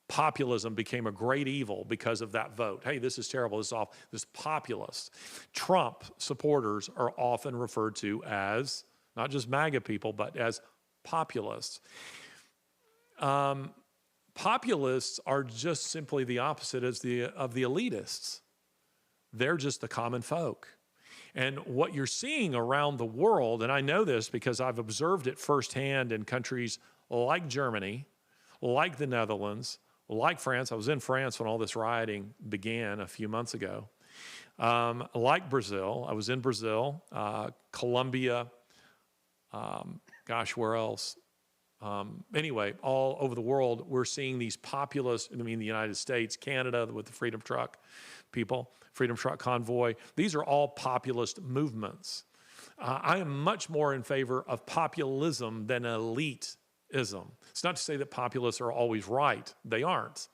Populism became a great evil because of that vote. Hey, this is terrible. This is awful. This populist. Trump supporters are often referred to as not just MAGA people, but as populists. Populists are just simply the opposite of the elitists. They're just the common folk. And what you're seeing around the world, and I know this because I've observed it firsthand in countries like Germany, like the Netherlands, like France. I was in France when all this rioting began a few months ago. Like Brazil. I was in Brazil, Colombia, where else? Anyway, all over the world, we're seeing these populists, the United States, Canada with the Freedom Truck people, Freedom Truck Convoy. These are all populist movements. I am much more in favor of populism than elitism. It's not to say that populists are always right. They aren't.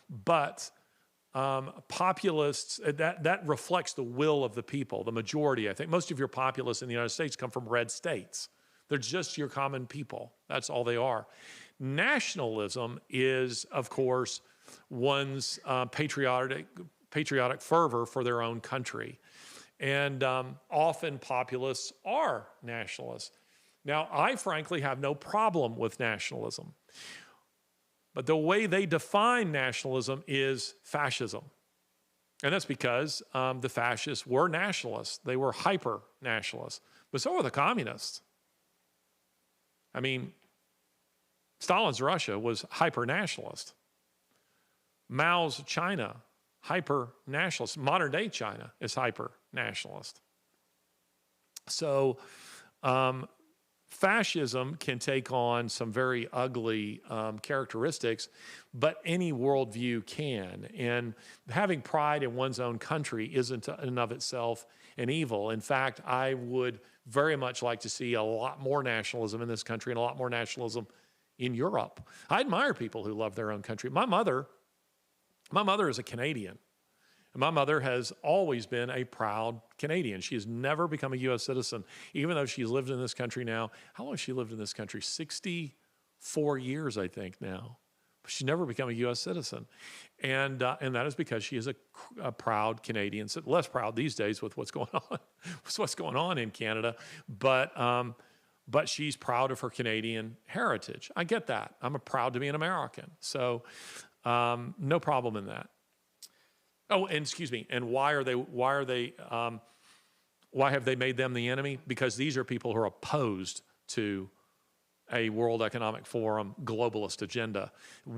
But populists, that reflects the will of the people, the majority. I think most of your populists in the United States come from red states. They're just your common people. That's all they are. Nationalism is, of course, one's patriotic fervor for their own country. And often populists are nationalists. Now, I frankly have no problem with nationalism. But the way they define nationalism is fascism. And that's because the fascists were nationalists. They were hyper-nationalists. But so were the communists. I mean, Stalin's Russia was hyper-nationalist. Mao's China, hyper-nationalist. Modern-day China is hyper-nationalist. So fascism can take on some very ugly characteristics, but any worldview can. And having pride in one's own country isn't in and of itself an evil. In fact, I would very much like to see a lot more nationalism in this country and a lot more nationalism in Europe. I admire people who love their own country. My mother is a Canadian. And my mother has always been a proud Canadian. She has never become a U.S. citizen, even though she's lived in this country now. How long has she lived in this country? 64 years, I think, now. But she's never become a U.S. citizen. And that is because she is a proud Canadian. So less proud these days with what's going on in Canada. But she's proud of her Canadian heritage. I get that. I'm proud to be an American. So no problem in that. Oh, and excuse me. And why have they made them the enemy? Because these are people who are opposed to a World Economic Forum globalist agenda.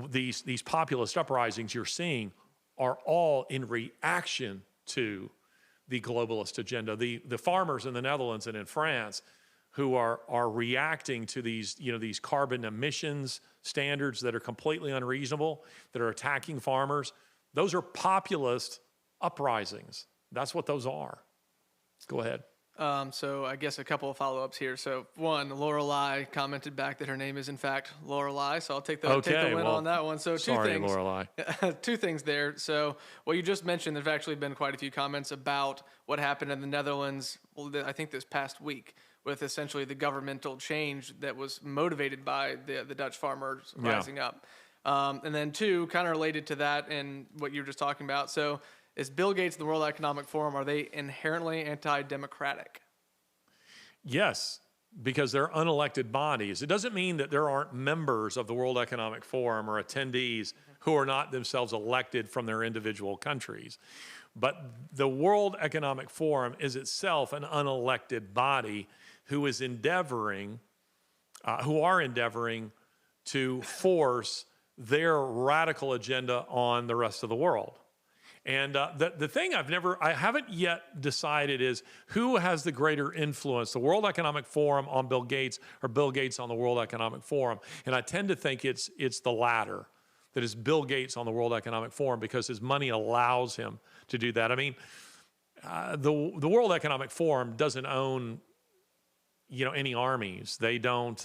These populist uprisings you're seeing are all in reaction to the globalist agenda. The farmers in the Netherlands and in France who are reacting to these carbon emissions standards that are completely unreasonable, that are attacking farmers. Those are populist uprisings. That's what those are. Go ahead. So I guess a couple of follow-ups here. So one, Lorelei commented back that her name is in fact Lorelei. So I'll take the win on that one. So sorry, Lorelei. Two things there. So what you just mentioned, there's actually been quite a few comments about what happened in the Netherlands. Well, I think this past week, with essentially the governmental change that was motivated by the Dutch farmers rising up. And then two, kind of related to that and what you were just talking about. So is Bill Gates and the World Economic Forum, are they inherently anti-democratic? Yes, because they're unelected bodies. It doesn't mean that there aren't members of the World Economic Forum or attendees who are not themselves elected from their individual countries. But the World Economic Forum is itself an unelected body who is endeavoring to force their radical agenda on the rest of the world. And the thing I haven't yet decided is who has the greater influence, the World Economic Forum on Bill Gates or Bill Gates on the World Economic Forum. And I tend to think it's the latter, that is Bill Gates on the World Economic Forum because his money allows him to do that. I mean, the World Economic Forum doesn't own any armies. They don't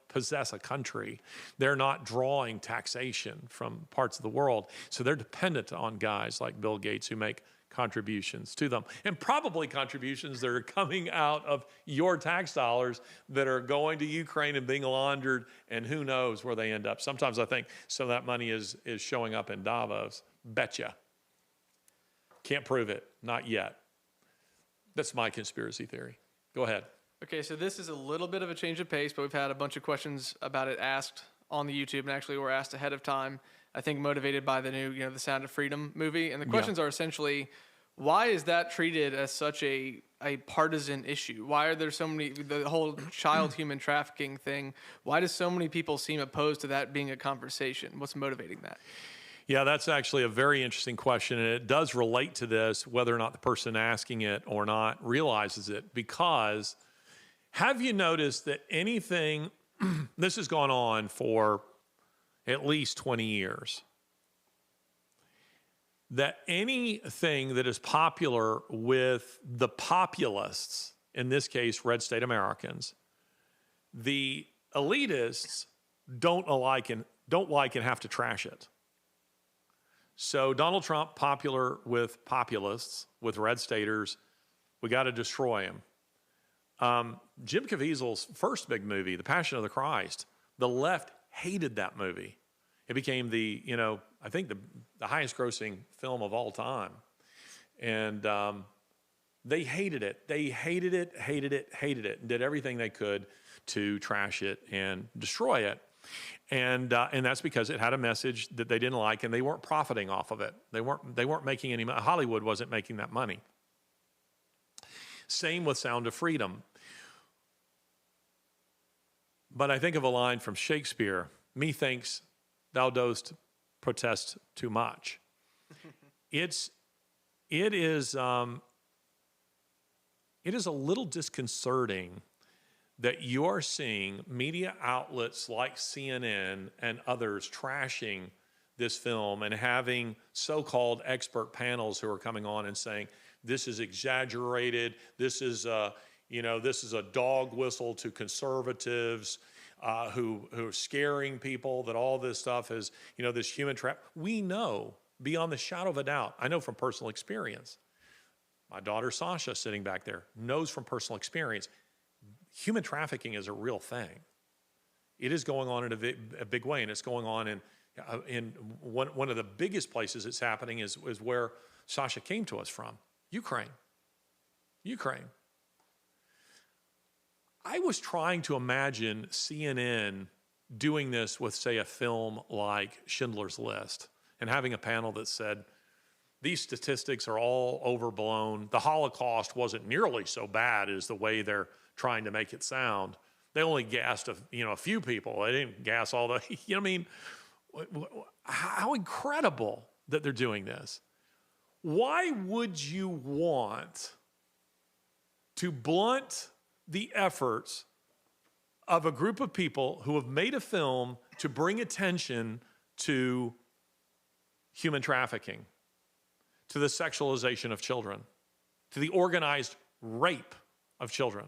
possess a country. They're not drawing taxation from parts of the world. So they're dependent on guys like Bill Gates who make contributions to them. And probably contributions that are coming out of your tax dollars that are going to Ukraine and being laundered, and who knows where they end up. Sometimes I think some of that money is showing up in Davos. Betcha. Can't prove it. Not yet. That's my conspiracy theory. Go ahead. Okay, so this is a little bit of a change of pace, but we've had a bunch of questions about it asked on the YouTube, and actually were asked ahead of time, I think motivated by the new, The Sound of Freedom movie. And the questions are essentially, why is that treated as such a partisan issue? Why are there so many, the whole child human trafficking thing, why does so many people seem opposed to that being a conversation? What's motivating that? Yeah, that's actually a very interesting question, and it does relate to this, whether or not the person asking it or not realizes it, because have you noticed that anything, this has gone on for at least 20 years, that anything that is popular with the populists, in this case, red state Americans, the elitists don't like and have to trash it. So Donald Trump, popular with populists, with red staters, we got to destroy him. Jim Caviezel's first big movie, The Passion of the Christ, the left hated that movie. It became I think the highest grossing film of all time. And they hated it. They hated it, and did everything they could to trash it and destroy it. And that's because it had a message that they didn't like, and they weren't profiting off of it. They weren't making any money. Hollywood wasn't making that money. Same with Sound of Freedom. But I think of a line from Shakespeare, methinks thou dost protest too much. It is a little disconcerting that you're seeing media outlets like CNN and others trashing this film and having so-called expert panels who are coming on and saying, this is exaggerated, this is a dog whistle to conservatives who are scaring people, that all this stuff is, this human trap. We know, beyond the shadow of a doubt, I know from personal experience, my daughter Sasha, sitting back there, knows from personal experience, human trafficking is a real thing. It is going on in a big way, and it's going on in one of the biggest places it's happening is where Sasha came to us from, Ukraine. I was trying to imagine CNN doing this with, say, a film like Schindler's List and having a panel that said, these statistics are all overblown. The Holocaust wasn't nearly so bad as the way they're trying to make it sound. They only gassed a few people. They didn't gas all the, how incredible that they're doing this. Why would you want to blunt the efforts of a group of people who have made a film to bring attention to human trafficking, to the sexualization of children, to the organized rape of children?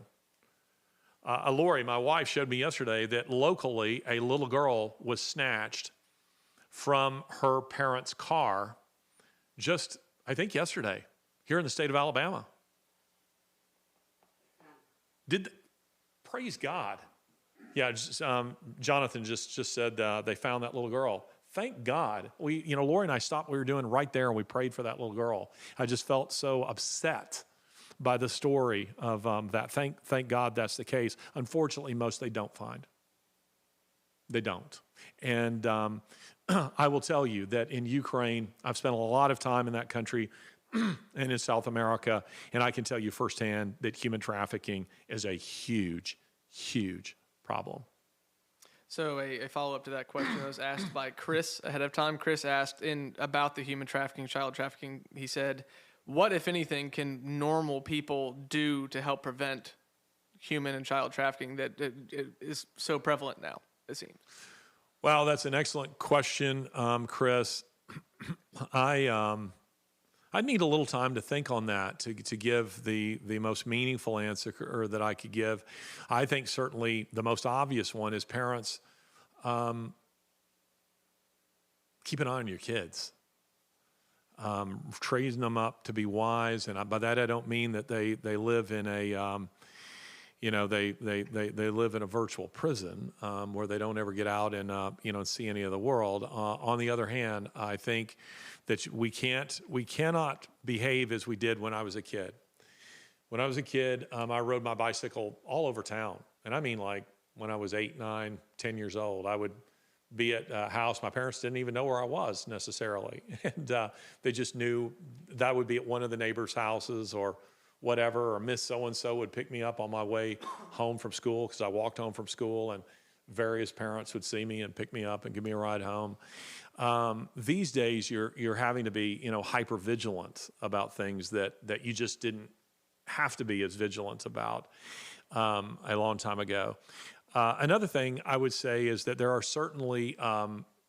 Lori, my wife, showed me yesterday that locally a little girl was snatched from her parents' car just, I think, yesterday, here in the state of Alabama. Praise God. Yeah, Jonathan just said they found that little girl. Thank God. Lori and I stopped what we were doing right there, and we prayed for that little girl. I just felt so upset by the story of that. Thank God that's the case. Unfortunately, most they don't find. They don't. And I will tell you that in Ukraine, I've spent a lot of time in that country and in South America, and I can tell you firsthand that human trafficking is a huge, huge problem. So a follow-up to that question that was asked by Chris ahead of time. Chris asked about the human trafficking, child trafficking. He said, what, if anything, can normal people do to help prevent human and child trafficking that is so prevalent now, it seems? Well, that's an excellent question, Chris. I need a little time to think on that to give the most meaningful answer that I could give. I think certainly the most obvious one is parents, keep an eye on your kids. Train them up to be wise, and by that I don't mean that they live in a they live in a virtual prison where they don't ever get out and see any of the world. On the other hand, I think that we cannot behave as we did when I was a kid. When I was a kid, I rode my bicycle all over town, and I mean like when I was 8, 9, 10 years old, I would be at a house. My parents didn't even know where I was necessarily. And they just knew that would be at one of the neighbors' houses or whatever, or Miss So-and-so would pick me up on my way home from school because I walked home from school, and various parents would see me and pick me up and give me a ride home. These days, you're having to be, hyper vigilant about things that you just didn't have to be as vigilant about a long time ago. Another thing I would say is that there are certainly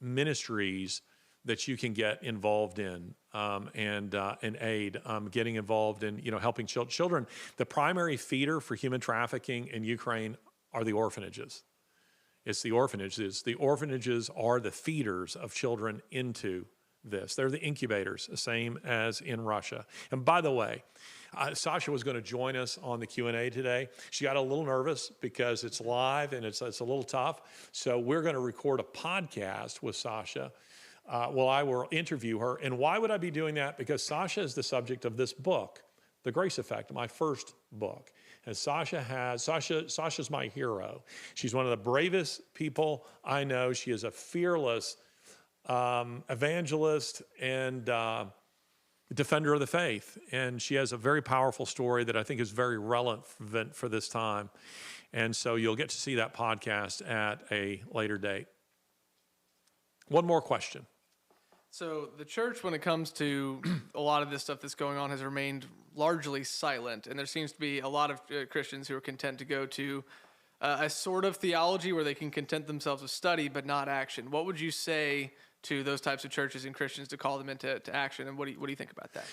ministries that you can get involved in and aid, getting involved in helping children. The primary feeder for human trafficking in Ukraine are the orphanages. It's the orphanages. The orphanages are the feeders of children into this. They're the incubators, the same as in Russia. And by the way, Sasha was going to join us on the Q&A today. She got a little nervous because it's live and it's a little tough. So we're going to record a podcast with Sasha. I will interview her. And why would I be doing that? Because Sasha is the subject of this book, The Grace Effect, my first book. And Sasha's my hero. She's one of the bravest people I know. She is a fearless evangelist and defender of the faith. And she has a very powerful story that I think is very relevant for this time. And so you'll get to see that podcast at a later date. One more question. So the church, when it comes to a lot of this stuff that's going on, has remained largely silent. And there seems to be a lot of Christians who are content to go to a sort of theology where they can content themselves with study but not action. What would you say to those types of churches and Christians to call them into action? And what do you think about that?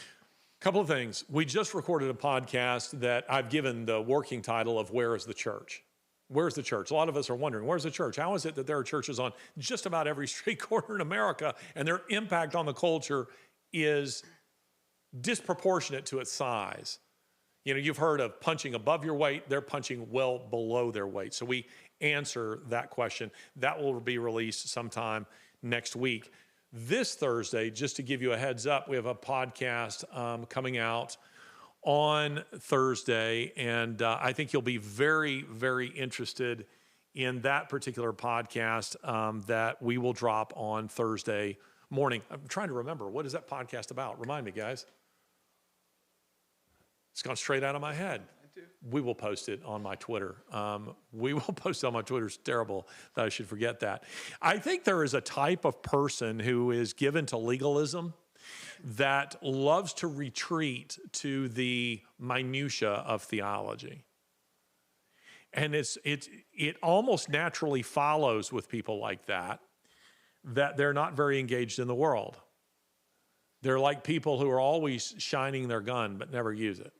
Couple of things. We just recorded a podcast that I've given the working title of Where is the Church? Where's the church? A lot of us are wondering, where's the church? How is it that there are churches on just about every street corner in America and their impact on the culture is disproportionate to its size? You know, you've heard of punching above your weight. They're punching well below their weight. So we answer that question. That will be released sometime next week. This Thursday, just to give you a heads up, we have a podcast coming out on Thursday, and I think you'll be very, very interested in that particular podcast that we will drop on Thursday morning. I'm trying to remember, what is that podcast about? Remind me, guys. It's gone straight out of my head. We will post it on my Twitter. It's terrible that I should forget that. I think there is a type of person who is given to legalism that loves to retreat to the minutia of theology. And it almost naturally follows with people like that they're not very engaged in the world. They're like people who are always shining their gun but never use it.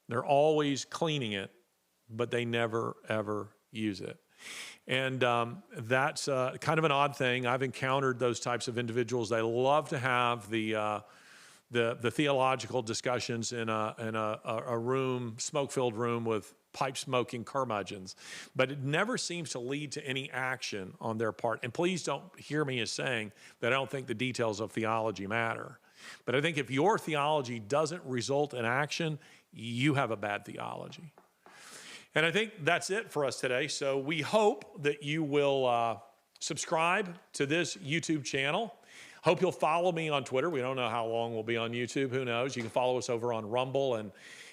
They're always cleaning it, but they never, ever use it. And that's kind of an odd thing. I've encountered those types of individuals. They love to have the theological discussions in a room, smoke-filled room with pipe-smoking curmudgeons. But it never seems to lead to any action on their part. And please don't hear me as saying that I don't think the details of theology matter. But I think if your theology doesn't result in action, you have a bad theology. And I think that's it for us today. So we hope that you will subscribe to this YouTube channel. Hope you'll follow me on Twitter. We don't know how long we'll be on YouTube. Who knows? You can follow us over on Rumble and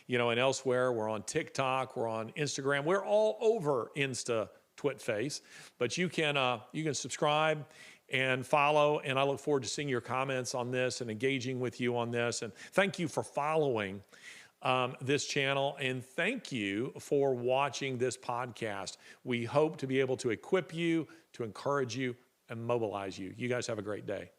elsewhere. We're on TikTok. We're on Instagram. We're all over Insta, Twitface. But you can subscribe and follow. And I look forward to seeing your comments on this and engaging with you on this. And thank you for following this channel, and thank you for watching this podcast. We hope to be able to equip you, to encourage you, and mobilize you. You guys have a great day.